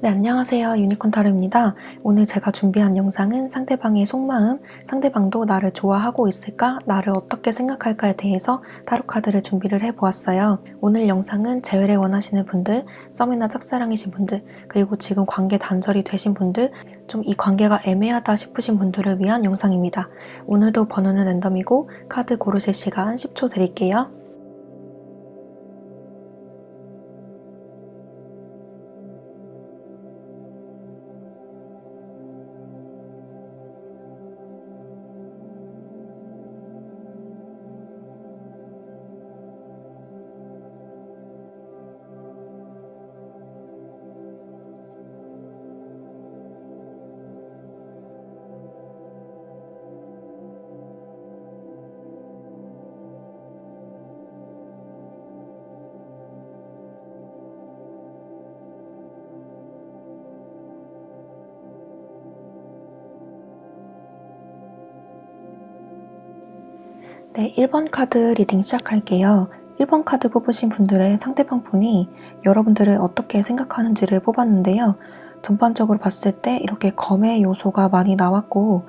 네, 안녕하세요. 유니콘 타로입니다. 오늘 제가 준비한 영상은 상대방의 속마음, 상대방도 나를 좋아하고 있을까? 나를 어떻게 생각할까에 대해서 타로 카드를 준비를 해보았어요. 오늘 영상은 재회를 원하시는 분들, 썸이나 짝사랑이신 분들, 그리고 지금 관계 단절이 되신 분들, 좀 이 관계가 애매하다 싶으신 분들을 위한 영상입니다. 오늘도 번호는 랜덤이고 카드 고르실 시간 10초 드릴게요. 네, 1번 카드 리딩 시작할게요. 1번 카드 뽑으신 분들의 상대방 분이 여러분들을 어떻게 생각하는지를 뽑았는데요. 전반적으로 봤을 때 이렇게 검의 요소가 많이 나왔고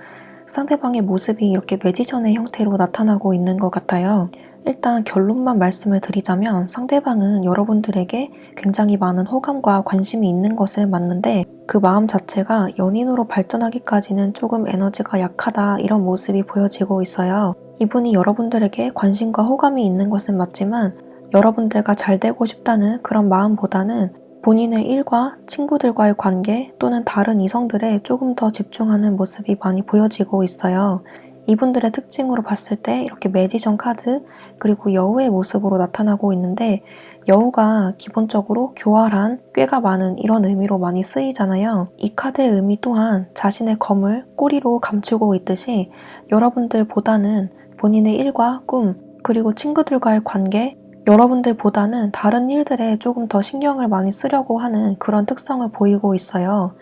상대방의 모습이 이렇게 매지션의 형태로 나타나고 있는 것 같아요. 일단 결론만 말씀을 드리자면 상대방은 여러분들에게 굉장히 많은 호감과 관심이 있는 것은 맞는데 그 마음 자체가 연인으로 발전하기까지는 조금 에너지가 약하다 이런 모습이 보여지고 있어요. 이분이 여러분들에게 관심과 호감이 있는 것은 맞지만 여러분들과 잘 되고 싶다는 그런 마음보다는 본인의 일과 친구들과의 관계 또는 다른 이성들에 조금 더 집중하는 모습이 많이 보여지고 있어요. 이분들의 특징으로 봤을 때 이렇게 매지션 카드 그리고 여우의 모습으로 나타나고 있는데 여우가 기본적으로 교활한 꾀가 많은 이런 의미로 많이 쓰이잖아요. 이 카드의 의미 또한 자신의 검을 꼬리로 감추고 있듯이 여러분들보다는 본인의 일과 꿈 그리고 친구들과의 관계 여러분들보다는 다른 일들에 조금 더 신경을 많이 쓰려고 하는 그런 특성을 보이고 있어요.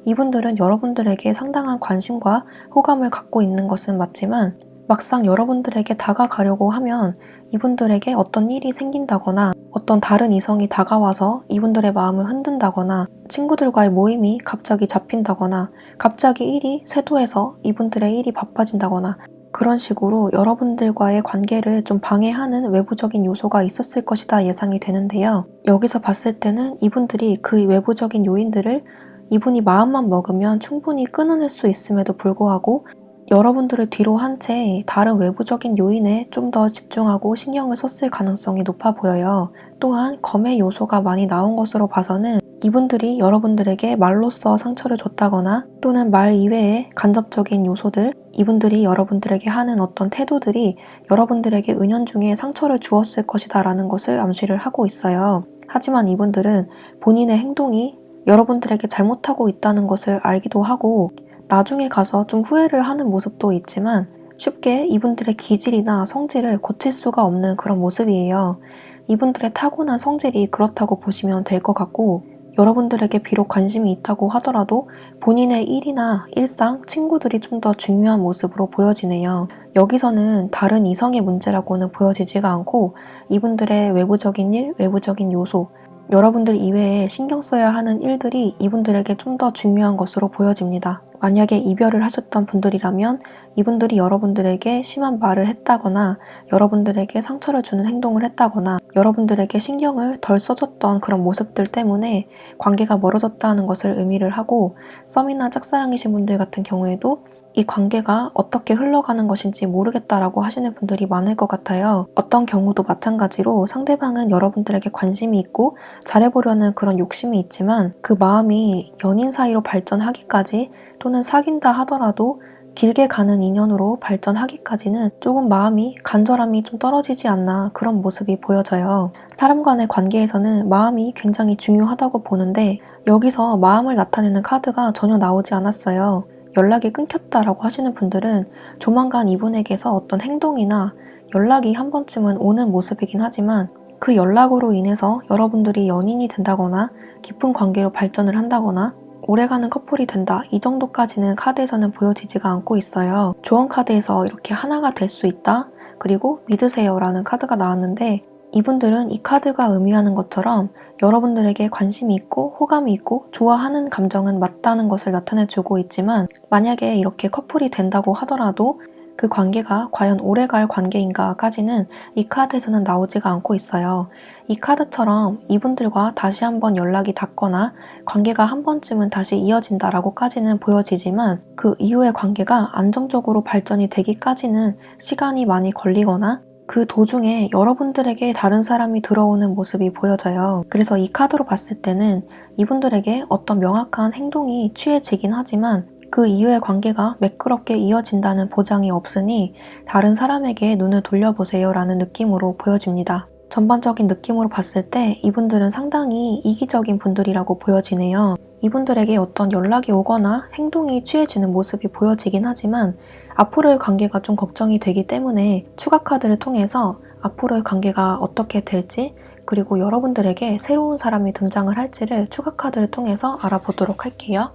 이분들은 여러분들에게 상당한 관심과 호감을 갖고 있는 것은 맞지만 막상 여러분들에게 다가가려고 하면 이분들에게 어떤 일이 생긴다거나 어떤 다른 이성이 다가와서 이분들의 마음을 흔든다거나 친구들과의 모임이 갑자기 잡힌다거나 갑자기 일이 쇄도해서 이분들의 일이 바빠진다거나 그런 식으로 여러분들과의 관계를 좀 방해하는 외부적인 요소가 있었을 것이다 예상이 되는데요. 여기서 봤을 때는 이분들이 그 외부적인 요인들을 이분이 마음만 먹으면 충분히 끊어낼 수 있음에도 불구하고 여러분들을 뒤로 한 채 다른 외부적인 요인에 좀 더 집중하고 신경을 썼을 가능성이 높아 보여요. 또한 검의 요소가 많이 나온 것으로 봐서는 이분들이 여러분들에게 말로써 상처를 줬다거나 또는 말 이외의 간접적인 요소들 이분들이 여러분들에게 하는 어떤 태도들이 여러분들에게 은연중에 상처를 주었을 것이다 라는 것을 암시를 하고 있어요. 하지만 이분들은 본인의 행동이 여러분들에게 잘못하고 있다는 것을 알기도 하고 나중에 가서 좀 후회를 하는 모습도 있지만 쉽게 이분들의 기질이나 성질을 고칠 수가 없는 그런 모습이에요. 이분들의 타고난 성질이 그렇다고 보시면 될 것 같고 여러분들에게 비록 관심이 있다고 하더라도 본인의 일이나 일상, 친구들이 좀 더 중요한 모습으로 보여지네요. 여기서는 다른 이성의 문제라고는 보여지지가 않고 이분들의 외부적인 일, 외부적인 요소 여러분들 이외에 신경 써야 하는 일들이 이분들에게 좀 더 중요한 것으로 보여집니다. 만약에 이별을 하셨던 분들이라면 이분들이 여러분들에게 심한 말을 했다거나 여러분들에게 상처를 주는 행동을 했다거나 여러분들에게 신경을 덜 써줬던 그런 모습들 때문에 관계가 멀어졌다는 것을 의미를 하고 썸이나 짝사랑이신 분들 같은 경우에도 이 관계가 어떻게 흘러가는 것인지 모르겠다라고 하시는 분들이 많을 것 같아요. 어떤 경우도 마찬가지로 상대방은 여러분들에게 관심이 있고 잘해보려는 그런 욕심이 있지만 그 마음이 연인 사이로 발전하기까지 또는 사귄다 하더라도 길게 가는 인연으로 발전하기까지는 조금 마음이 간절함이 좀 떨어지지 않나 그런 모습이 보여져요. 사람 간의 관계에서는 마음이 굉장히 중요하다고 보는데 여기서 마음을 나타내는 카드가 전혀 나오지 않았어요. 연락이 끊겼다라고 하시는 분들은 조만간 이분에게서 어떤 행동이나 연락이 한 번쯤은 오는 모습이긴 하지만 그 연락으로 인해서 여러분들이 연인이 된다거나 깊은 관계로 발전을 한다거나 오래가는 커플이 된다 이 정도까지는 카드에서는 보여지지가 않고 있어요. 조언 카드에서 이렇게 하나가 될 수 있다 그리고 믿으세요 라는 카드가 나왔는데 이분들은 이 카드가 의미하는 것처럼 여러분들에게 관심이 있고 호감이 있고 좋아하는 감정은 맞다는 것을 나타내주고 있지만, 만약에 이렇게 커플이 된다고 하더라도 그 관계가 과연 오래갈 관계인가까지는 이 카드에서는 나오지가 않고 있어요. 이 카드처럼 이분들과 다시 한번 연락이 닿거나 관계가 한 번쯤은 다시 이어진다라고까지는 보여지지만, 그 이후의 관계가 안정적으로 발전이 되기까지는 시간이 많이 걸리거나 그 도중에 여러분들에게 다른 사람이 들어오는 모습이 보여져요. 그래서 이 카드로 봤을 때는 이분들에게 어떤 명확한 행동이 취해지긴 하지만 그 이후의 관계가 매끄럽게 이어진다는 보장이 없으니 다른 사람에게 눈을 돌려보세요 라는 느낌으로 보여집니다. 전반적인 느낌으로 봤을 때 이분들은 상당히 이기적인 분들이라고 보여지네요. 이분들에게 어떤 연락이 오거나 행동이 취해지는 모습이 보여지긴 하지만 앞으로의 관계가 좀 걱정이 되기 때문에 추가 카드를 통해서 앞으로의 관계가 어떻게 될지, 그리고 여러분들에게 새로운 사람이 등장을 할지를 추가 카드를 통해서 알아보도록 할게요.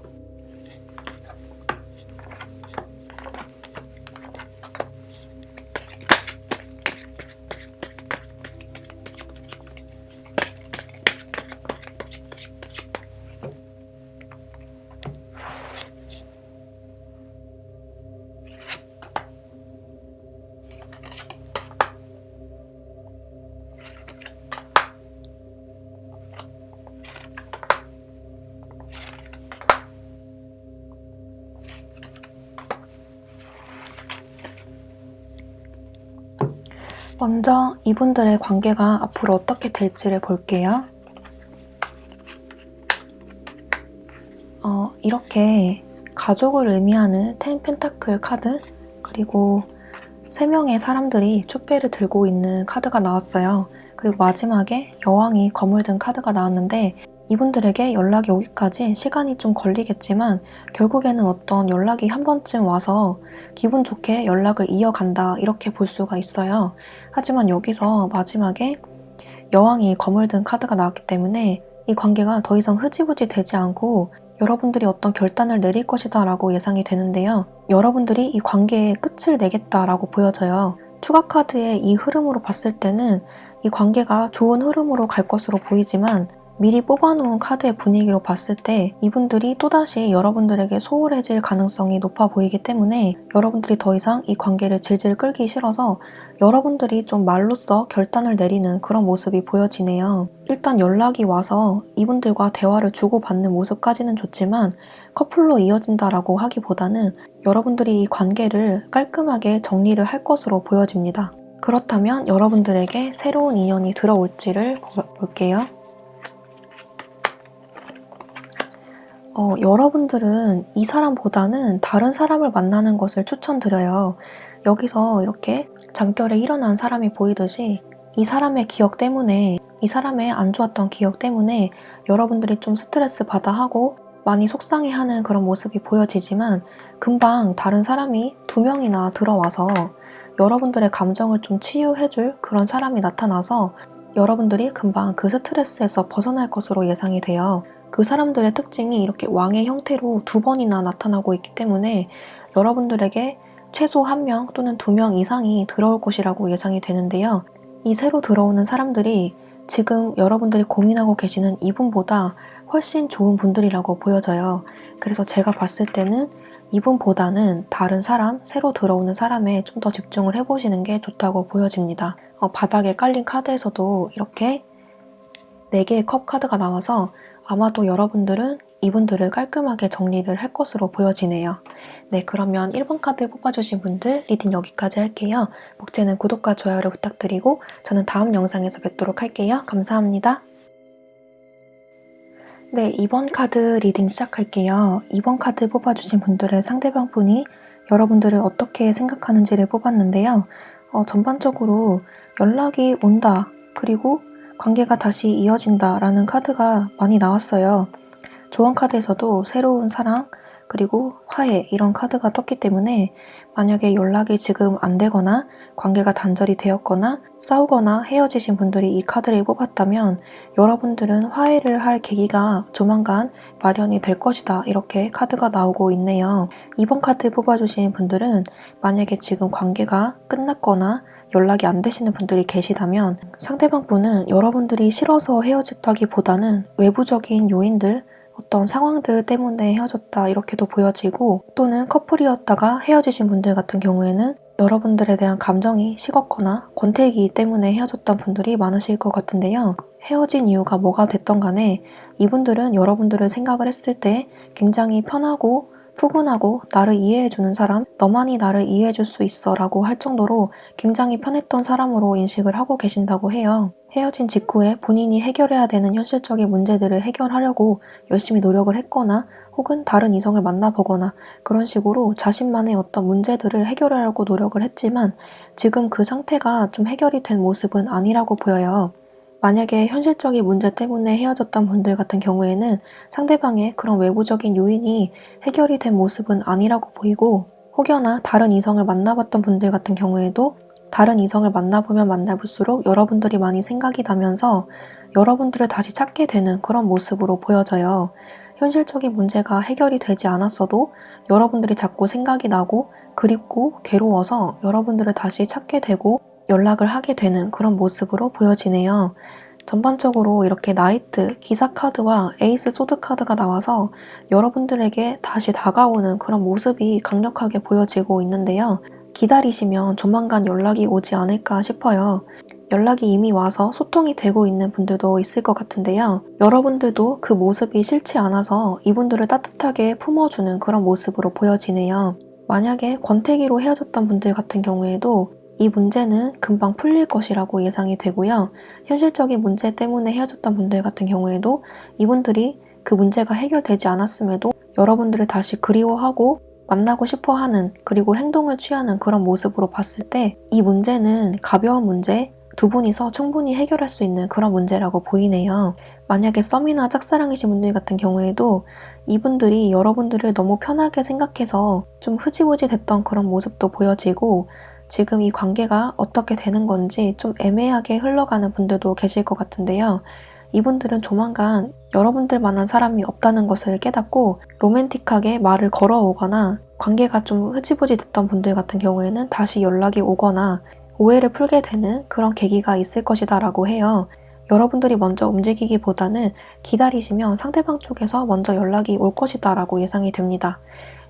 먼저 이분들의 관계가 앞으로 어떻게 될지를 볼게요. 이렇게 가족을 의미하는 10 펜타클 카드, 그리고 3명의 사람들이 축배를 들고 있는 카드가 나왔어요. 그리고 마지막에 여왕이 검을 든 카드가 나왔는데, 이분들에게 연락이 오기까지 시간이 좀 걸리겠지만 결국에는 어떤 연락이 한 번쯤 와서 기분 좋게 연락을 이어간다, 이렇게 볼 수가 있어요. 하지만 여기서 마지막에 여왕이 검을 든 카드가 나왔기 때문에 이 관계가 더 이상 흐지부지 되지 않고 여러분들이 어떤 결단을 내릴 것이다 라고 예상이 되는데요. 여러분들이 이 관계에 끝을 내겠다라고 보여져요. 추가 카드의 이 흐름으로 봤을 때는 이 관계가 좋은 흐름으로 갈 것으로 보이지만, 미리 뽑아놓은 카드의 분위기로 봤을 때 이분들이 또다시 여러분들에게 소홀해질 가능성이 높아 보이기 때문에 여러분들이 더 이상 이 관계를 질질 끌기 싫어서 여러분들이 좀 말로써 결단을 내리는 그런 모습이 보여지네요. 일단 연락이 와서 이분들과 대화를 주고받는 모습까지는 좋지만 커플로 이어진다라고 하기보다는 여러분들이 이 관계를 깔끔하게 정리를 할 것으로 보여집니다. 그렇다면 여러분들에게 새로운 인연이 들어올지를 볼게요. 여러분들은 이 사람보다는 다른 사람을 만나는 것을 추천드려요. 여기서 이렇게 잠결에 일어난 사람이 보이듯이 이 사람의 기억 때문에, 이 사람의 안 좋았던 기억 때문에 여러분들이 좀 스트레스 받아 하고 많이 속상해하는 그런 모습이 보여지지만, 금방 다른 사람이 2명이나 들어와서 여러분들의 감정을 좀 치유해줄 그런 사람이 나타나서 여러분들이 금방 그 스트레스에서 벗어날 것으로 예상이 돼요. 그 사람들의 특징이 이렇게 왕의 형태로 2번이나 나타나고 있기 때문에 여러분들에게 최소 1명 또는 2명 이상이 들어올 것이라고 예상이 되는데요. 이 새로 들어오는 사람들이 지금 여러분들이 고민하고 계시는 이분보다 훨씬 좋은 분들이라고 보여져요. 그래서 제가 봤을 때는 이분보다는 다른 사람, 새로 들어오는 사람에 좀 더 집중을 해보시는 게 좋다고 보여집니다. 바닥에 깔린 카드에서도 이렇게 4개의 컵 카드가 나와서 아마도 여러분들은 이분들을 깔끔하게 정리를 할 것으로 보여지네요. 네, 그러면 1번 카드 뽑아주신 분들 리딩 여기까지 할게요. 목재는 구독과 좋아요를 부탁드리고 저는 다음 영상에서 뵙도록 할게요. 감사합니다. 네, 2번 카드 리딩 시작할게요. 2번 카드 뽑아주신 분들의 상대방 분이 여러분들을 어떻게 생각하는지를 뽑았는데요. 전반적으로 연락이 온다, 그리고 관계가 다시 이어진다 라는 카드가 많이 나왔어요. 조언 카드에서도 새로운 사랑, 그리고 화해, 이런 카드가 떴기 때문에 만약에 연락이 지금 안 되거나 관계가 단절이 되었거나 싸우거나 헤어지신 분들이 이 카드를 뽑았다면 여러분들은 화해를 할 계기가 조만간 마련이 될 것이다, 이렇게 카드가 나오고 있네요. 2번 카드 뽑아주신 분들은 만약에 지금 관계가 끝났거나 연락이 안 되시는 분들이 계시다면 상대방 분은 여러분들이 싫어서 헤어졌다기보다는 외부적인 요인들, 어떤 상황들 때문에 헤어졌다 이렇게도 보여지고, 또는 커플이었다가 헤어지신 분들 같은 경우에는 여러분들에 대한 감정이 식었거나 권태기 때문에 헤어졌던 분들이 많으실 것 같은데요. 헤어진 이유가 뭐가 됐던 간에 이분들은 여러분들을 생각을 했을 때 굉장히 편하고 푸근하고 나를 이해해주는 사람, 너만이 나를 이해해줄 수 있어 라고 할 정도로 굉장히 편했던 사람으로 인식을 하고 계신다고 해요. 헤어진 직후에 본인이 해결해야 되는 현실적인 문제들을 해결하려고 열심히 노력을 했거나, 혹은 다른 이성을 만나보거나 그런 식으로 자신만의 어떤 문제들을 해결하려고 노력을 했지만, 지금 그 상태가 좀 해결이 된 모습은 아니라고 보여요. 만약에 현실적인 문제 때문에 헤어졌던 분들 같은 경우에는 상대방의 그런 외부적인 요인이 해결이 된 모습은 아니라고 보이고, 혹여나 다른 이성을 만나봤던 분들 같은 경우에도 다른 이성을 만나보면 만나볼수록 여러분들이 많이 생각이 나면서 여러분들을 다시 찾게 되는 그런 모습으로 보여져요. 현실적인 문제가 해결이 되지 않았어도 여러분들이 자꾸 생각이 나고 그립고 괴로워서 여러분들을 다시 찾게 되고 연락을 하게 되는 그런 모습으로 보여지네요. 전반적으로 이렇게 나이트, 기사 카드와 에이스 소드 카드가 나와서 여러분들에게 다시 다가오는 그런 모습이 강력하게 보여지고 있는데요. 기다리시면 조만간 연락이 오지 않을까 싶어요. 연락이 이미 와서 소통이 되고 있는 분들도 있을 것 같은데요. 여러분들도 그 모습이 싫지 않아서 이분들을 따뜻하게 품어주는 그런 모습으로 보여지네요. 만약에 권태기로 헤어졌던 분들 같은 경우에도 이 문제는 금방 풀릴 것이라고 예상이 되고요. 현실적인 문제 때문에 헤어졌던 분들 같은 경우에도 이분들이 그 문제가 해결되지 않았음에도 여러분들을 다시 그리워하고 만나고 싶어하는, 그리고 행동을 취하는 그런 모습으로 봤을 때 이 문제는 가벼운 문제, 두 분이서 충분히 해결할 수 있는 그런 문제라고 보이네요. 만약에 썸이나 짝사랑이신 분들 같은 경우에도 이분들이 여러분들을 너무 편하게 생각해서 좀 흐지부지 됐던 그런 모습도 보여지고, 지금 이 관계가 어떻게 되는 건지 좀 애매하게 흘러가는 분들도 계실 것 같은데요. 이분들은 조만간 여러분들만한 사람이 없다는 것을 깨닫고 로맨틱하게 말을 걸어오거나, 관계가 좀 흐지부지 됐던 분들 같은 경우에는 다시 연락이 오거나 오해를 풀게 되는 그런 계기가 있을 것이다 라고 해요. 여러분들이 먼저 움직이기보다는 기다리시면 상대방 쪽에서 먼저 연락이 올 것이다 라고 예상이 됩니다.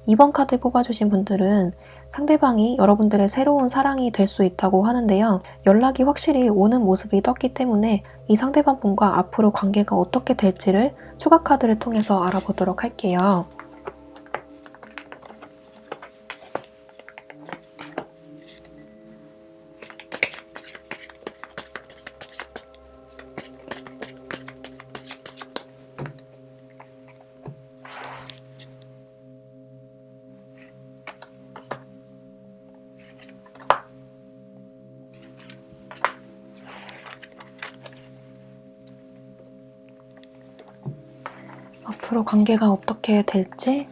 이번 카드 뽑아주신 분들은 상대방이 여러분들의 새로운 사랑이 될 수 있다고 하는데요. 연락이 확실히 오는 모습이 떴기 때문에 이 상대방 분과 앞으로 관계가 어떻게 될지를 추가 카드를 통해서 알아보도록 할게요. 앞으로 관계가 어떻게 될지.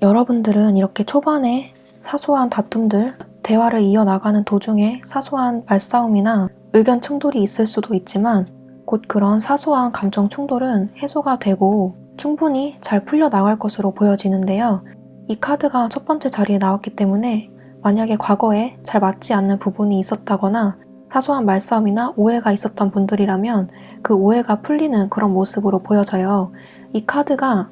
여러분들은 이렇게 초반에 사소한 다툼들, 대화를 이어나가는 도중에 사소한 말싸움이나 의견 충돌이 있을 수도 있지만 곧 그런 사소한 감정 충돌은 해소가 되고 충분히 잘 풀려나갈 것으로 보여지는데요. 이 카드가 첫 번째 자리에 나왔기 때문에 만약에 과거에 잘 맞지 않는 부분이 있었다거나 사소한 말싸움이나 오해가 있었던 분들이라면 그 오해가 풀리는 그런 모습으로 보여져요. 이 카드랑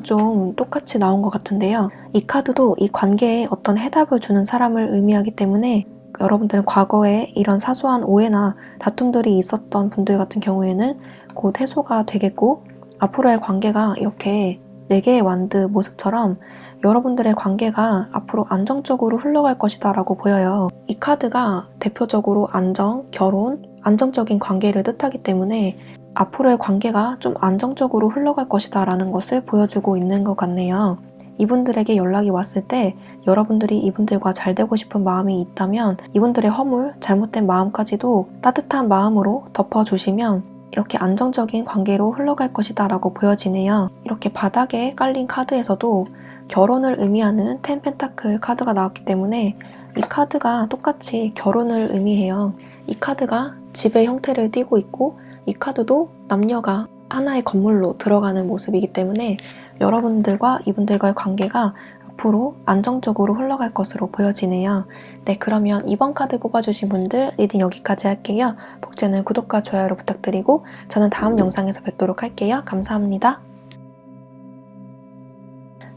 좀 똑같이 나온 것 같은데요. 이 카드도 이 관계에 어떤 해답을 주는 사람을 의미하기 때문에 여러분들은 과거에 이런 사소한 오해나 다툼들이 있었던 분들 같은 경우에는 곧 해소가 되겠고, 앞으로의 관계가 이렇게 4개의 완드 모습처럼 여러분들의 관계가 앞으로 안정적으로 흘러갈 것이다 라고 보여요. 이 카드가 대표적으로 안정, 결혼, 안정적인 관계를 뜻하기 때문에 앞으로의 관계가 좀 안정적으로 흘러갈 것이다 라는 것을 보여주고 있는 것 같네요. 이분들에게 연락이 왔을 때 여러분들이 이분들과 잘 되고 싶은 마음이 있다면 이분들의 허물, 잘못된 마음까지도 따뜻한 마음으로 덮어주시면 이렇게 안정적인 관계로 흘러갈 것이다 라고 보여지네요. 이렇게 바닥에 깔린 카드에서도 결혼을 의미하는 10 펜타클 카드가 나왔기 때문에 이 카드가 똑같이 결혼을 의미해요. 이 카드가 집의 형태를 띠고 있고 이 카드도 남녀가 하나의 건물로 들어가는 모습이기 때문에 여러분들과 이분들과의 관계가 앞으로 안정적으로 흘러갈 것으로 보여지네요. 네, 그러면 2번 카드 뽑아주신 분들 리딩 여기까지 할게요. 복제는 구독과 좋아요로 부탁드리고 저는 다음 영상에서 뵙도록 할게요. 감사합니다.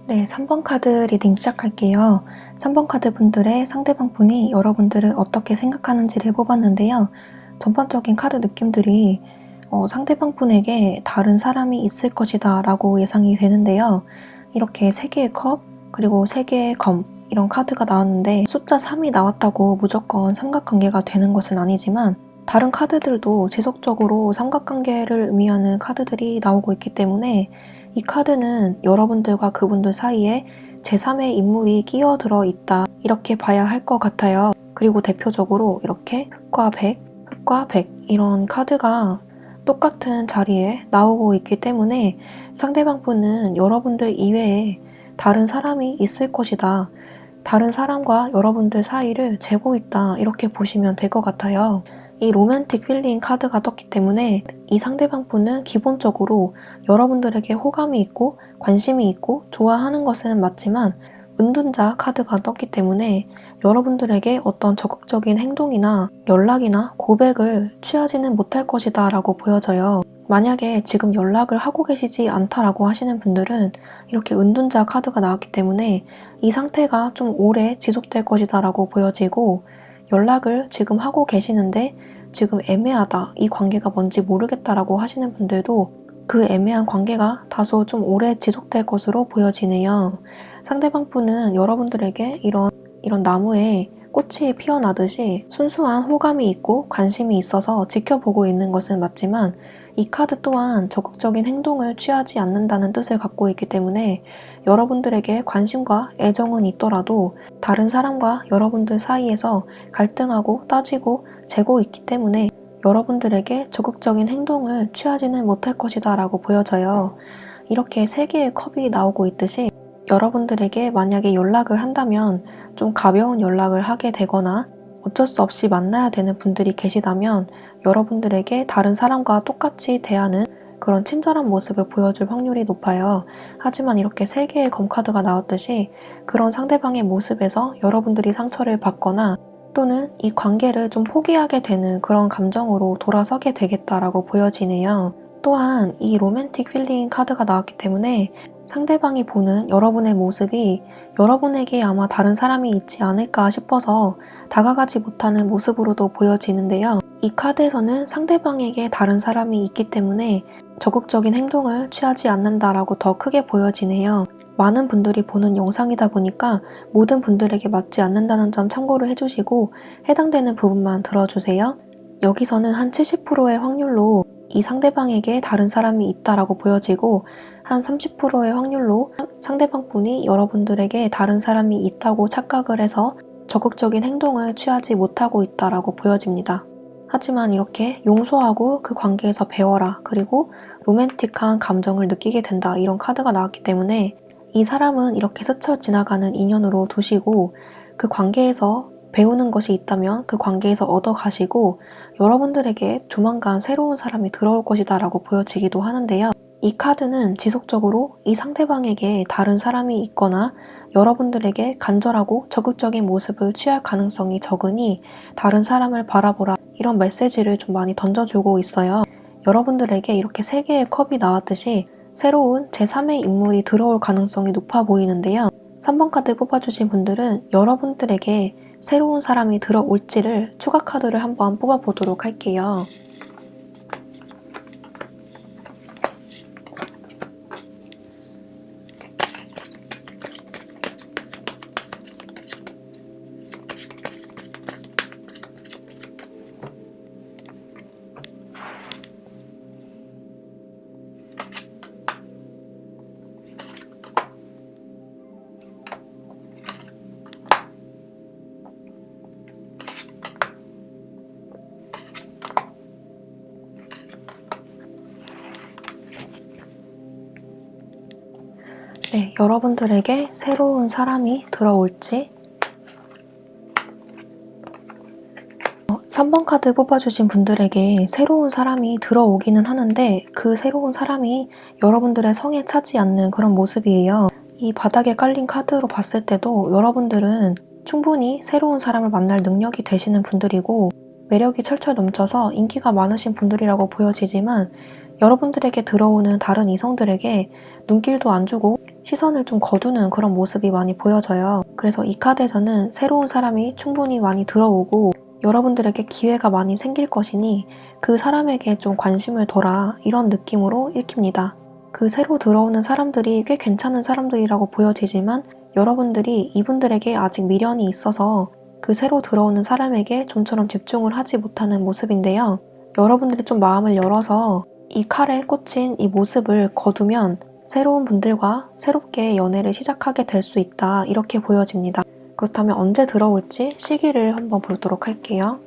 네, 3번 카드 리딩 시작할게요. 3번 카드 분들의 상대방 분이 여러분들을 어떻게 생각하는지를 뽑았는데요. 전반적인 카드 느낌들이 상대방 분에게 다른 사람이 있을 것이다 라고 예상이 되는데요. 이렇게 3개의 컵, 그리고 3개의 검 이런 카드가 나왔는데 숫자 3이 나왔다고 무조건 삼각관계가 되는 것은 아니지만 다른 카드들도 지속적으로 삼각관계를 의미하는 카드들이 나오고 있기 때문에 이 카드는 여러분들과 그분들 사이에 제3의 인물이 끼어들어 있다 이렇게 봐야 할 것 같아요. 그리고 대표적으로 이렇게 흑과 백, 흑과 백 이런 카드가 똑같은 자리에 나오고 있기 때문에 상대방 분은 여러분들 이외에 다른 사람이 있을 것이다. 다른 사람과 여러분들 사이를 재고 있다 이렇게 보시면 될 것 같아요. 이 로맨틱 필링 카드가 떴기 때문에 이 상대방 분은 기본적으로 여러분들에게 호감이 있고 관심이 있고 좋아하는 것은 맞지만 은둔자 카드가 떴기 때문에 여러분들에게 어떤 적극적인 행동이나 연락이나 고백을 취하지는 못할 것이다 라고 보여져요. 만약에 지금 연락을 하고 계시지 않다라고 하시는 분들은 이렇게 은둔자 카드가 나왔기 때문에 이 상태가 좀 오래 지속될 것이다 라고 보여지고 연락을 지금 하고 계시는데 지금 애매하다, 이 관계가 뭔지 모르겠다라고 하시는 분들도 그 애매한 관계가 다소 좀 오래 지속될 것으로 보여지네요. 상대방 분은 여러분들에게 이런 나무에 꽃이 피어나듯이 순수한 호감이 있고 관심이 있어서 지켜보고 있는 것은 맞지만 이 카드 또한 적극적인 행동을 취하지 않는다는 뜻을 갖고 있기 때문에 여러분들에게 관심과 애정은 있더라도 다른 사람과 여러분들 사이에서 갈등하고 따지고 재고 있기 때문에 여러분들에게 적극적인 행동을 취하지는 못할 것이다 라고 보여져요. 이렇게 3개의 컵이 나오고 있듯이 여러분들에게 만약에 연락을 한다면 좀 가벼운 연락을 하게 되거나 어쩔 수 없이 만나야 되는 분들이 계시다면 여러분들에게 다른 사람과 똑같이 대하는 그런 친절한 모습을 보여줄 확률이 높아요. 하지만 이렇게 3개의 검카드가 나왔듯이 그런 상대방의 모습에서 여러분들이 상처를 받거나 또는 이 관계를 좀 포기하게 되는 그런 감정으로 돌아서게 되겠다라고 보여지네요. 또한 이 로맨틱 필링 카드가 나왔기 때문에 상대방이 보는 여러분의 모습이 여러분에게 아마 다른 사람이 있지 않을까 싶어서 다가가지 못하는 모습으로도 보여지는데요. 이 카드에서는 상대방에게 다른 사람이 있기 때문에 적극적인 행동을 취하지 않는다라고 더 크게 보여지네요. 많은 분들이 보는 영상이다 보니까 모든 분들에게 맞지 않는다는 점 참고를 해주시고 해당되는 부분만 들어주세요. 여기서는 한 70%의 확률로 이 상대방에게 다른 사람이 있다라고 보여지고 한 30%의 확률로 상대방 분이 여러분들에게 다른 사람이 있다고 착각을 해서 적극적인 행동을 취하지 못하고 있다라고 보여집니다. 하지만 이렇게 용서하고 그 관계에서 배워라, 그리고 로맨틱한 감정을 느끼게 된다, 이런 카드가 나왔기 때문에 이 사람은 이렇게 스쳐 지나가는 인연으로 두시고 그 관계에서 배우는 것이 있다면 그 관계에서 얻어가시고 여러분들에게 조만간 새로운 사람이 들어올 것이다 라고 보여지기도 하는데요. 이 카드는 지속적으로 이 상대방에게 다른 사람이 있거나 여러분들에게 간절하고 적극적인 모습을 취할 가능성이 적으니 다른 사람을 바라보라, 이런 메시지를 좀 많이 던져주고 있어요. 여러분들에게 이렇게 3개의 컵이 나왔듯이 새로운 제3의 인물이 들어올 가능성이 높아 보이는데요. 3번 카드 뽑아주신 분들은 여러분들에게 새로운 사람이 들어올지를 추가 카드를 한번 뽑아보도록 할게요. 네, 여러분들에게 새로운 사람이 들어올지 3번 카드 뽑아주신 분들에게 새로운 사람이 들어오기는 하는데 그 새로운 사람이 여러분들의 성에 차지 않는 그런 모습이에요. 이 바닥에 깔린 카드로 봤을 때도 여러분들은 충분히 새로운 사람을 만날 능력이 되시는 분들이고 매력이 철철 넘쳐서 인기가 많으신 분들이라고 보여지지만 여러분들에게 들어오는 다른 이성들에게 눈길도 안 주고 시선을 좀 거두는 그런 모습이 많이 보여져요. 그래서 이 카드에서는 새로운 사람이 충분히 많이 들어오고 여러분들에게 기회가 많이 생길 것이니 그 사람에게 좀 관심을 둬라, 이런 느낌으로 읽힙니다. 그 새로 들어오는 사람들이 꽤 괜찮은 사람들이라고 보여지지만 여러분들이 이분들에게 아직 미련이 있어서 그 새로 들어오는 사람에게 좀처럼 집중을 하지 못하는 모습인데요. 여러분들이 좀 마음을 열어서 이 칼에 꽂힌 이 모습을 거두면 새로운 분들과 새롭게 연애를 시작하게 될 수 있다, 이렇게 보여집니다. 그렇다면 언제 들어올지 시기를 한번 보도록 할게요.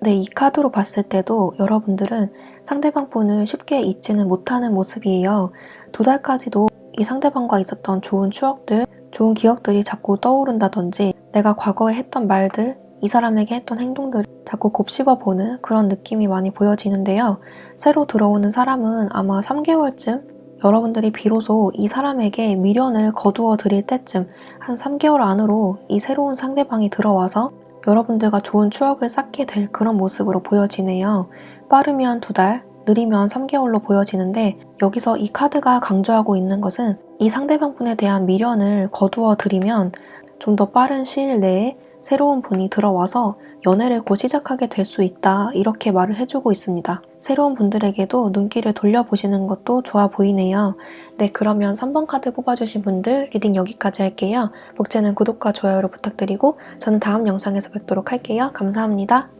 네, 이 카드로 봤을 때도 여러분들은 상대방 분을 쉽게 잊지는 못하는 모습이에요. 2달까지도 이 상대방과 있었던 좋은 추억들, 좋은 기억들이 자꾸 떠오른다든지 내가 과거에 했던 말들, 이 사람에게 했던 행동들을 자꾸 곱씹어보는 그런 느낌이 많이 보여지는데요. 새로 들어오는 사람은 아마 3개월쯤 여러분들이 비로소 이 사람에게 미련을 거두어 드릴 때쯤 한 3개월 안으로 이 새로운 상대방이 들어와서 여러분들과 좋은 추억을 쌓게 될 그런 모습으로 보여지네요. 빠르면 2달, 느리면 3개월로 보여지는데 여기서 이 카드가 강조하고 있는 것은 이 상대방 분에 대한 미련을 거두어 드리면 좀 더 빠른 시일 내에 새로운 분이 들어와서 연애를 곧 시작하게 될 수 있다, 이렇게 말을 해주고 있습니다. 새로운 분들에게도 눈길을 돌려보시는 것도 좋아 보이네요. 네, 그러면 3번 카드 뽑아주신 분들 리딩 여기까지 할게요. 복제는 구독과 좋아요로 부탁드리고 저는 다음 영상에서 뵙도록 할게요. 감사합니다.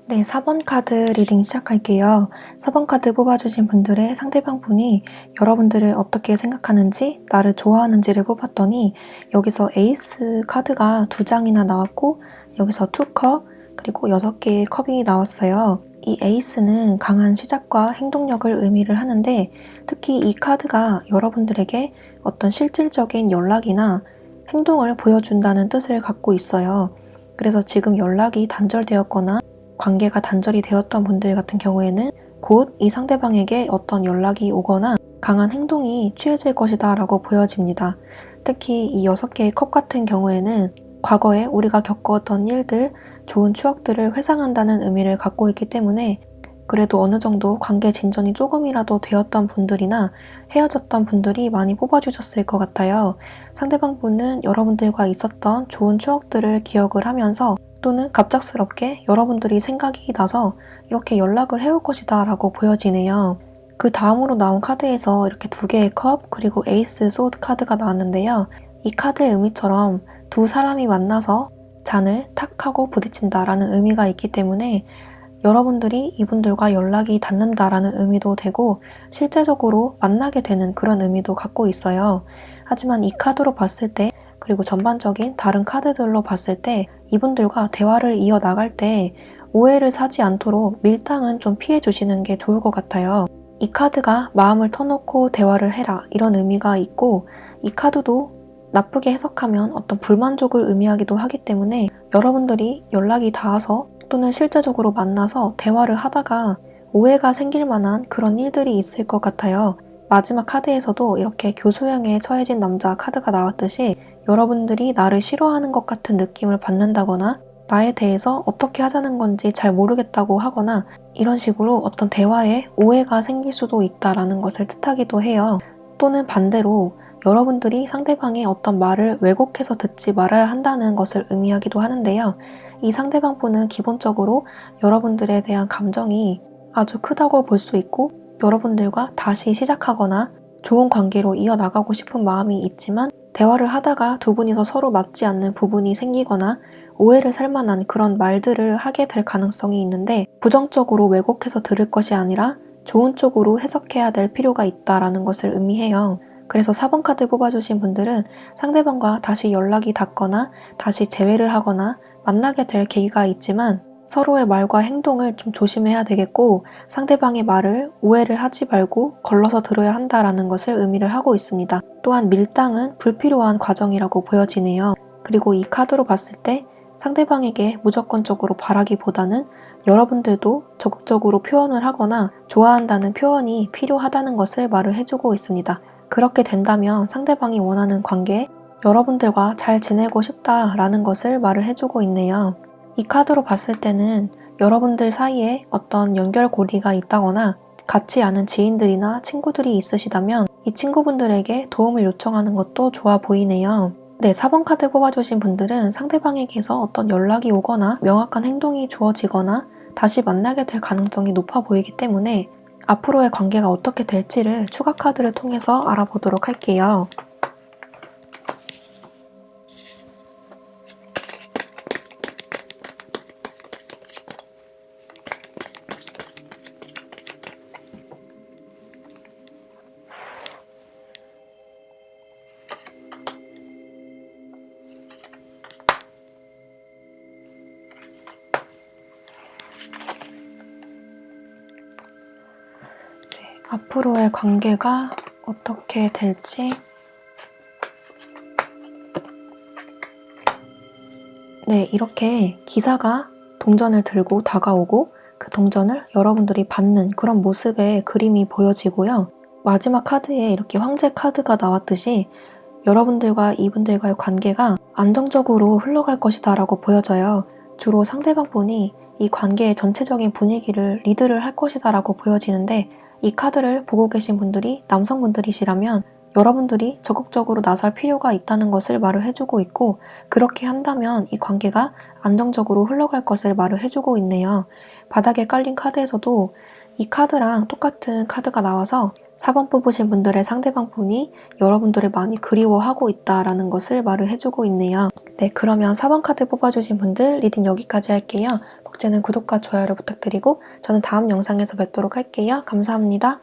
네, 4번 카드 리딩 시작할게요. 4번 카드 뽑아주신 분들의 상대방 분이 여러분들을 어떻게 생각하는지, 나를 좋아하는지를 뽑았더니 여기서 에이스 카드가 2장이나 나왔고 여기서 2컵, 그리고 6개의 컵이 나왔어요. 이 에이스는 강한 시작과 행동력을 의미를 하는데 특히 이 카드가 여러분들에게 어떤 실질적인 연락이나 행동을 보여준다는 뜻을 갖고 있어요. 그래서 지금 연락이 단절되었거나 관계가 단절이 되었던 분들 같은 경우에는 곧 이 상대방에게 어떤 연락이 오거나 강한 행동이 취해질 것이다 라고 보여집니다. 특히 이 6개의 컵 같은 경우에는 과거에 우리가 겪었던 일들, 좋은 추억들을 회상한다는 의미를 갖고 있기 때문에 그래도 어느 정도 관계 진전이 조금이라도 되었던 분들이나 헤어졌던 분들이 많이 뽑아주셨을 것 같아요. 상대방 분은 여러분들과 있었던 좋은 추억들을 기억을 하면서 또는 갑작스럽게 여러분들이 생각이 나서 이렇게 연락을 해올 것이다 라고 보여지네요. 그 다음으로 나온 카드에서 이렇게 2개의 컵 그리고 에이스 소드 카드가 나왔는데요. 이 카드의 의미처럼 두 사람이 만나서 잔을 탁 하고 부딪힌다 라는 의미가 있기 때문에 여러분들이 이분들과 연락이 닿는다라는 의미도 되고 실제적으로 만나게 되는 그런 의미도 갖고 있어요. 하지만 이 카드로 봤을 때 그리고 전반적인 다른 카드들로 봤을 때 이분들과 대화를 이어나갈 때 오해를 사지 않도록 밀당은 좀 피해 주시는 게 좋을 것 같아요. 이 카드가 마음을 터놓고 대화를 해라, 이런 의미가 있고 이 카드도 나쁘게 해석하면 어떤 불만족을 의미하기도 하기 때문에 여러분들이 연락이 닿아서 또는 실제적으로 만나서 대화를 하다가 오해가 생길 만한 그런 일들이 있을 것 같아요. 마지막 카드에서도 이렇게 교수형에 처해진 남자 카드가 나왔듯이 여러분들이 나를 싫어하는 것 같은 느낌을 받는다거나 나에 대해서 어떻게 하자는 건지 잘 모르겠다고 하거나 이런 식으로 어떤 대화에 오해가 생길 수도 있다라는 것을 뜻하기도 해요. 또는 반대로 여러분들이 상대방의 어떤 말을 왜곡해서 듣지 말아야 한다는 것을 의미하기도 하는데요. 이 상대방 분은 기본적으로 여러분들에 대한 감정이 아주 크다고 볼 수 있고 여러분들과 다시 시작하거나 좋은 관계로 이어나가고 싶은 마음이 있지만 대화를 하다가 두 분이서 서로 맞지 않는 부분이 생기거나 오해를 살 만한 그런 말들을 하게 될 가능성이 있는데 부정적으로 왜곡해서 들을 것이 아니라 좋은 쪽으로 해석해야 될 필요가 있다라는 것을 의미해요. 그래서 4번 카드 뽑아주신 분들은 상대방과 다시 연락이 닿거나 다시 재회를 하거나 만나게 될 계기가 있지만 서로의 말과 행동을 좀 조심해야 되겠고 상대방의 말을 오해를 하지 말고 걸러서 들어야 한다라는 것을 의미를 하고 있습니다. 또한 밀당은 불필요한 과정이라고 보여지네요. 그리고 이 카드로 봤을 때 상대방에게 무조건적으로 바라기보다는 여러분들도 적극적으로 표현을 하거나 좋아한다는 표현이 필요하다는 것을 말을 해주고 있습니다. 그렇게 된다면 상대방이 원하는 관계, 여러분들과 잘 지내고 싶다라는 것을 말을 해주고 있네요. 이 카드로 봤을 때는 여러분들 사이에 어떤 연결고리가 있다거나 같이 아는 지인들이나 친구들이 있으시다면 이 친구분들에게 도움을 요청하는 것도 좋아 보이네요. 네, 4번 카드 뽑아주신 분들은 상대방에게서 어떤 연락이 오거나 명확한 행동이 주어지거나 다시 만나게 될 가능성이 높아 보이기 때문에 앞으로의 관계가 어떻게 될지를 추가 카드를 통해서 알아보도록 할게요. 앞으로의 관계가 어떻게 될지. 네, 이렇게 기사가 동전을 들고 다가오고 그 동전을 여러분들이 받는 그런 모습의 그림이 보여지고요. 마지막 카드에 이렇게 황제 카드가 나왔듯이 여러분들과 이분들과의 관계가 안정적으로 흘러갈 것이다 라고 보여져요. 주로 상대방 분이 이 관계의 전체적인 분위기를 리드를 할 것이다 라고 보여지는데, 이 카드를 보고 계신 분들이 남성분들이시라면 여러분들이 적극적으로 나설 필요가 있다는 것을 말을 해주고 있고, 그렇게 한다면 이 관계가 안정적으로 흘러갈 것을 말을 해주고 있네요. 바닥에 깔린 카드에서도 이 카드랑 똑같은 카드가 나와서 4번 뽑으신 분들의 상대방 분이 여러분들을 많이 그리워하고 있다라는 것을 말을 해주고 있네요. 네, 그러면 4번 카드 뽑아주신 분들 리딩 여기까지 할게요. 복제는 구독과 좋아요를 부탁드리고 저는 다음 영상에서 뵙도록 할게요. 감사합니다.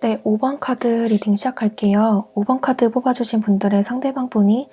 네, 5번 카드 리딩 시작할게요. 5번 카드 뽑아주신 분들의 상대방 분이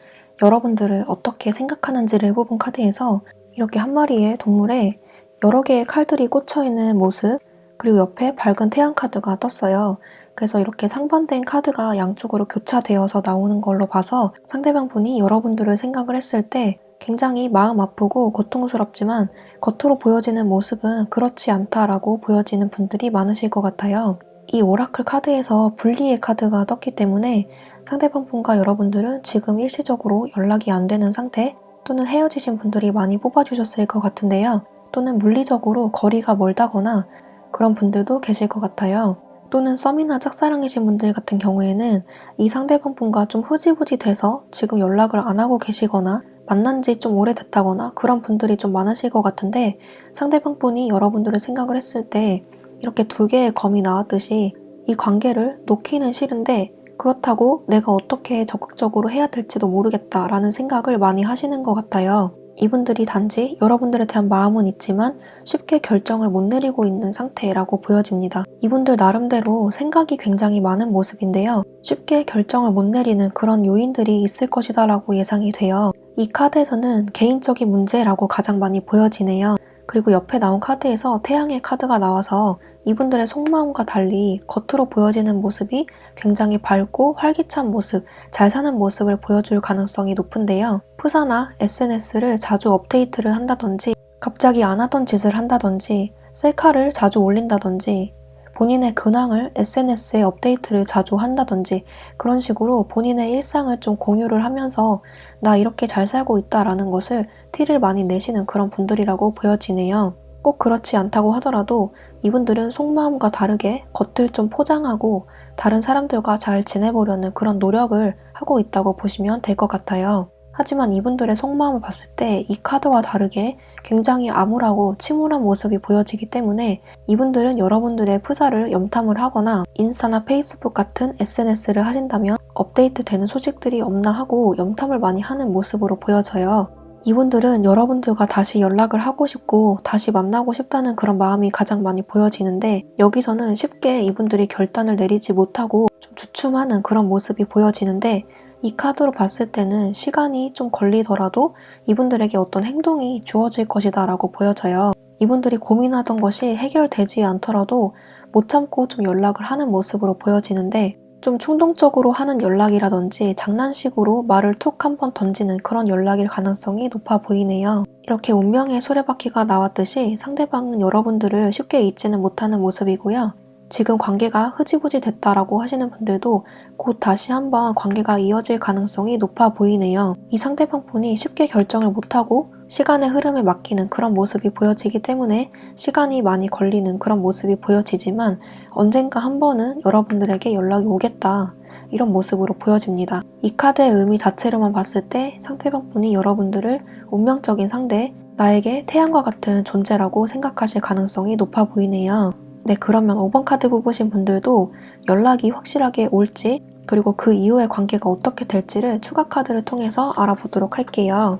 여러분들을 어떻게 생각하는지를 뽑은 카드에서 이렇게 한 마리의 동물에 여러 개의 칼들이 꽂혀있는 모습, 그리고 옆에 밝은 태양 카드가 떴어요. 그래서 이렇게 상반된 카드가 양쪽으로 교차되어서 나오는 걸로 봐서 상대방 분이 여러분들을 생각을 했을 때 굉장히 마음 아프고 고통스럽지만 겉으로 보여지는 모습은 그렇지 않다라고 보여지는 분들이 많으실 것 같아요. 이 오라클 카드에서 분리의 카드가 떴기 때문에 상대방 분과 여러분들은 지금 일시적으로 연락이 안 되는 상태, 또는 헤어지신 분들이 많이 뽑아주셨을 것 같은데요. 또는 물리적으로 거리가 멀다거나 그런 분들도 계실 것 같아요. 또는 썸이나 짝사랑이신 분들 같은 경우에는 이 상대방 분과 좀 흐지부지 돼서 지금 연락을 안 하고 계시거나 만난 지 좀 오래됐다거나 그런 분들이 좀 많으실 것 같은데, 상대방 분이 여러분들을 생각을 했을 때 이렇게 두 개의 검이 나왔듯이 이 관계를 놓기는 싫은데 그렇다고 내가 어떻게 적극적으로 해야 될지도 모르겠다라는 생각을 많이 하시는 것 같아요. 이분들이 단지 여러분들에 대한 마음은 있지만 쉽게 결정을 못 내리고 있는 상태라고 보여집니다. 이분들 나름대로 생각이 굉장히 많은 모습인데요. 쉽게 결정을 못 내리는 그런 요인들이 있을 것이다 라고 예상이 돼요. 이 카드에서는 개인적인 문제라고 가장 많이 보여지네요. 그리고 옆에 나온 카드에서 태양의 카드가 나와서 이분들의 속마음과 달리 겉으로 보여지는 모습이 굉장히 밝고 활기찬 모습, 잘 사는 모습을 보여줄 가능성이 높은데요. 프사나 SNS를 자주 업데이트를 한다든지, 갑자기 안 하던 짓을 한다든지, 셀카를 자주 올린다든지, 본인의 근황을 SNS에 업데이트를 자주 한다든지, 그런 식으로 본인의 일상을 좀 공유를 하면서 나 이렇게 잘 살고 있다라는 것을 티를 많이 내시는 그런 분들이라고 보여지네요. 꼭 그렇지 않다고 하더라도 이분들은 속마음과 다르게 겉을 좀 포장하고 다른 사람들과 잘 지내보려는 그런 노력을 하고 있다고 보시면 될 것 같아요. 하지만 이분들의 속마음을 봤을 때 이 카드와 다르게 굉장히 암울하고 침울한 모습이 보여지기 때문에 이분들은 여러분들의 프사를 염탐을 하거나 인스타나 페이스북 같은 SNS를 하신다면 업데이트 되는 소식들이 없나 하고 염탐을 많이 하는 모습으로 보여져요. 이분들은 여러분들과 다시 연락을 하고 싶고 다시 만나고 싶다는 그런 마음이 가장 많이 보여지는데, 여기서는 쉽게 이분들이 결단을 내리지 못하고 좀 주춤하는 그런 모습이 보여지는데, 이 카드로 봤을 때는 시간이 좀 걸리더라도 이분들에게 어떤 행동이 주어질 것이다 라고 보여져요. 이분들이 고민하던 것이 해결되지 않더라도 못 참고 좀 연락을 하는 모습으로 보여지는데, 좀 충동적으로 하는 연락이라든지 장난식으로 말을 툭 한번 던지는 그런 연락일 가능성이 높아 보이네요. 이렇게 운명의 수레바퀴가 나왔듯이 상대방은 여러분들을 쉽게 잊지는 못하는 모습이고요. 지금 관계가 흐지부지 됐다라고 하시는 분들도 곧 다시 한번 관계가 이어질 가능성이 높아 보이네요. 이 상대방 분이 쉽게 결정을 못하고 시간의 흐름에 맡기는 그런 모습이 보여지기 때문에 시간이 많이 걸리는 그런 모습이 보여지지만 언젠가 한 번은 여러분들에게 연락이 오겠다. 이런 모습으로 보여집니다. 이 카드의 의미 자체로만 봤을 때 상대방 분이 여러분들을 운명적인 상대, 나에게 태양과 같은 존재라고 생각하실 가능성이 높아 보이네요. 네, 그러면 5번 카드 뽑으신 분들도 연락이 확실하게 올지, 그리고 그 이후의 관계가 어떻게 될지를 추가 카드를 통해서 알아보도록 할게요.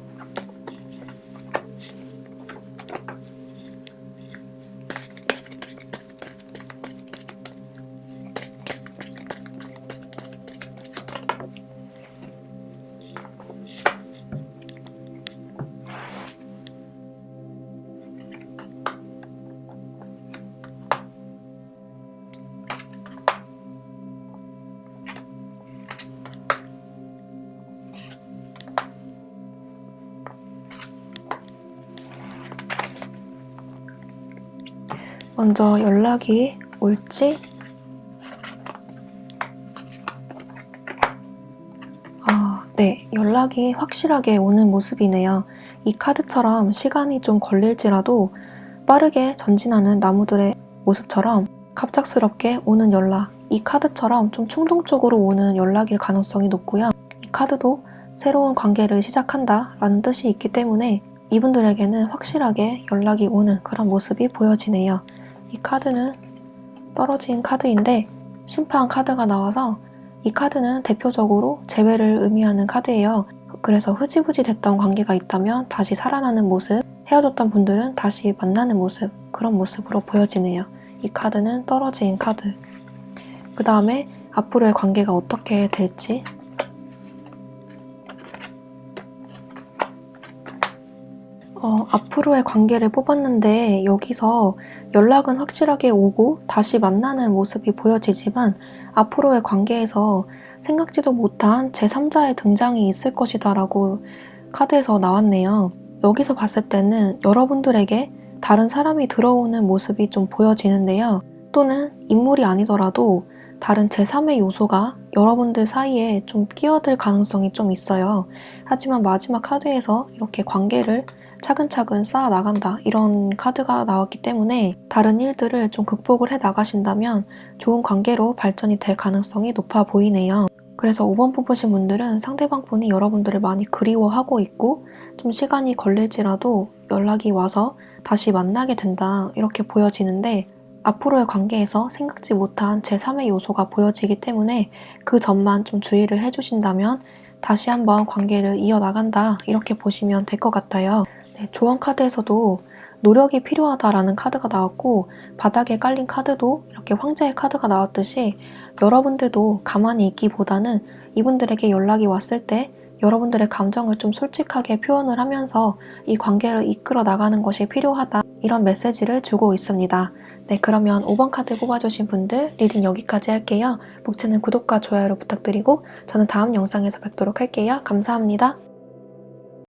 먼저 연락이 올지, 네, 연락이 확실하게 오는 모습이네요. 이 카드처럼 시간이 좀 걸릴지라도 빠르게 전진하는 나무들의 모습처럼 갑작스럽게 오는 연락, 이 카드처럼 좀 충동적으로 오는 연락일 가능성이 높고요. 이 카드도 새로운 관계를 시작한다 라는 뜻이 있기 때문에 이분들에게는 확실하게 연락이 오는 그런 모습이 보여지네요. 이 카드는 떨어진 카드인데 심판 카드가 나와서 이 카드는 대표적으로 재회를 의미하는 카드예요. 그래서 흐지부지 됐던 관계가 있다면 다시 살아나는 모습, 헤어졌던 분들은 다시 만나는 모습, 그런 모습으로 보여지네요. 이 카드는 떨어진 카드. 그 다음에 앞으로의 관계가 어떻게 될지, 앞으로의 관계를 뽑았는데 여기서 연락은 확실하게 오고 다시 만나는 모습이 보여지지만 앞으로의 관계에서 생각지도 못한 제3자의 등장이 있을 것이다 라고 카드에서 나왔네요. 여기서 봤을 때는 여러분들에게 다른 사람이 들어오는 모습이 좀 보여지는데요. 또는 인물이 아니더라도 다른 제3의 요소가 여러분들 사이에 좀 끼어들 가능성이 좀 있어요. 하지만 마지막 카드에서 이렇게 관계를 차근차근 쌓아 나간다 이런 카드가 나왔기 때문에 다른 일들을 좀 극복을 해 나가신다면 좋은 관계로 발전이 될 가능성이 높아 보이네요. 그래서 5번 뽑으신 분들은 상대방 분이 여러분들을 많이 그리워하고 있고 좀 시간이 걸릴지라도 연락이 와서 다시 만나게 된다 이렇게 보여지는데 앞으로의 관계에서 생각지 못한 제3의 요소가 보여지기 때문에 그 점만 좀 주의를 해주신다면 다시 한번 관계를 이어나간다 이렇게 보시면 될 것 같아요. 네, 조언 카드에서도 노력이 필요하다라는 카드가 나왔고 바닥에 깔린 카드도 이렇게 황제의 카드가 나왔듯이 여러분들도 가만히 있기보다는 이분들에게 연락이 왔을 때 여러분들의 감정을 좀 솔직하게 표현을 하면서 이 관계를 이끌어 나가는 것이 필요하다 이런 메시지를 주고 있습니다. 네, 그러면 5번 카드 뽑아주신 분들 리딩 여기까지 할게요. 목차는 구독과 좋아요를 부탁드리고 저는 다음 영상에서 뵙도록 할게요. 감사합니다.